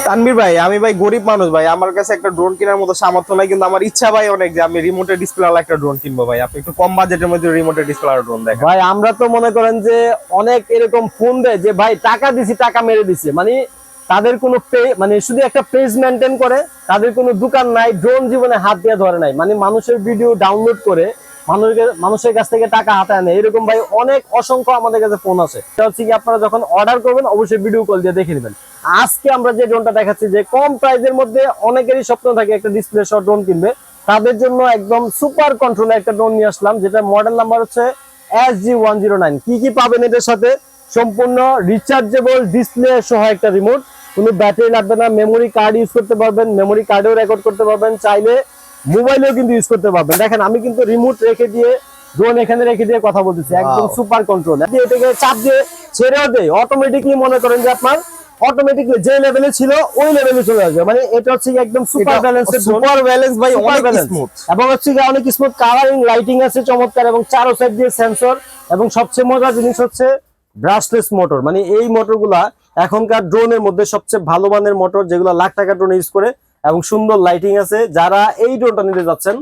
তানভীর ভাই, আমি ভাই গরিব মানুষ ভাই, আমার কাছে একটা ড্রোন কেনার মতো সামর্থ্য নাই, কিন্তু আমার ইচ্ছা ভাই অনেক যে আমি রিমোটের ডিসপ্লে ওয়ালা একটা ড্রোন কিনবো ভাই। আপনি একটু কম বাজেটের মধ্যে রিমোটের ডিসপ্লে ওয়ালা ড্রোন দেখেন ভাই। আমরা তো মনে করেন যে অনেক এরকম ফোন দেয় যে ভাই টাকা দিছি টাকা মেরে দিছে, মানে তাদের কোনো মানে শুধু একটা পেজ মেনটেন করে, তাদের কোনো দোকান নাই, ড্রোন জীবনে হাত দিয়ে ধরে নাই, মানে মানুষের ভিডিও ডাউনলোড করে মানুষের কাছ থেকে টাকা হাতায় নেয়, এরকম ভাই অনেক অসংখ্য আমাদের কাছে ফোন আছে। এটা হচ্ছে কি আপনারা যখন অর্ডার করবেন অবশ্যই ভিডিও কল দিয়ে দেখে নেবেন। আজকে আমরা যে ড্রোনটা দেখাচ্ছি, যে কম প্রাইসের মধ্যে অনেকেরই স্বপ্ন থাকে একটা ডিসপ্লে সহ ড্রোন কিনবে, তাদের জন্য একদম সুপার কন্ট্রোলে একটা ড্রোন নিয়ে আসলাম, যেটা মডেল নাম্বার হচ্ছে SG109। কি কি পাবেন এটার সাথে? সম্পূর্ণ রিচার্জেবল ডিসপ্লে সহ একটা রিমোট, কোনো ব্যাটারি লাগবে না, মেমোরি কার্ড ইউজ করতে পারবেন, মেমোরি কার্ডেও রেকর্ড করতে পারবেন, চাইলে মোবাইলেও কিন্তু ইউজ করতে পারবেন। দেখেন আমি কিন্তু রিমোট রেখে দিয়ে ড্রোন এখানে রেখে দিয়ে কথা বলতেছি, একদম সুপার কন্ট্রোল। এটাকে চাপ দিয়ে ছেড়েও দেয়, অটোমেটিকলি মনে করেন যে আপনার অটোমেটিকলি যে লেভেলে ছিল ওই লেভেলে চলে আসবে। মানে এটা হচ্ছে একদম সুপার ব্যালেন্সের, সুপার ব্যালেন্স ভাই, অনেক স্মুথ, এবং হচ্ছে অনেক স্মুথ কালারিং, লাইটিং আছে চমৎকার, এবং চারো সাইড দিয়ে সেন্সর, এবং সবচেয়ে মজার জিনিস হচ্ছে ব্রাশলেস মোটর। মানে এই মোটরগুলা এখনকার ড্রোনের মধ্যে সবচেয়ে ভালো মানের মোটর, যেগুলো লাখ টাকা ড্রোন ইউজ করে, এবং সুন্দর লাইটিং আছে। যারা এই ড্রোনটা নিতে যাচ্ছেন,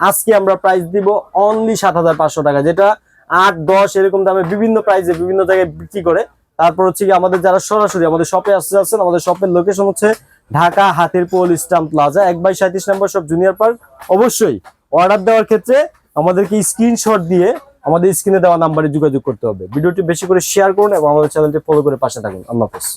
আজকে আমরা প্রাইস দিব অনলি ৭৫০০ টাকা, যেটা ৮-১০ এরকম দামে বিভিন্ন প্রাইসে বিভিন্ন জায়গায় বিক্রি করে। তারপর হচ্ছে আমাদের যারা সরাসরি আমাদের শপে আসতে যাচ্ছেন, আমাদের শপের লোকেশন হচ্ছে ঢাকা হাতিরপুল ইস্টার্ন প্লাজা ১/৩৭ নম্বর শপ, জুনিয়র পার্ক। অবশ্যই অর্ডার দেওয়ার ক্ষেত্রে আমাদেরকে স্ক্রিনশট দিয়ে আমাদের স্ক্রিনে দেওয়া নাম্বারে যোগাযোগ করতে হবে। ভিডিওটি বেশি করে শেয়ার করুন এবং আমাদের চ্যানেলটি ফলো করে পাশে থাকুন। আল্লাহ হাফেজ।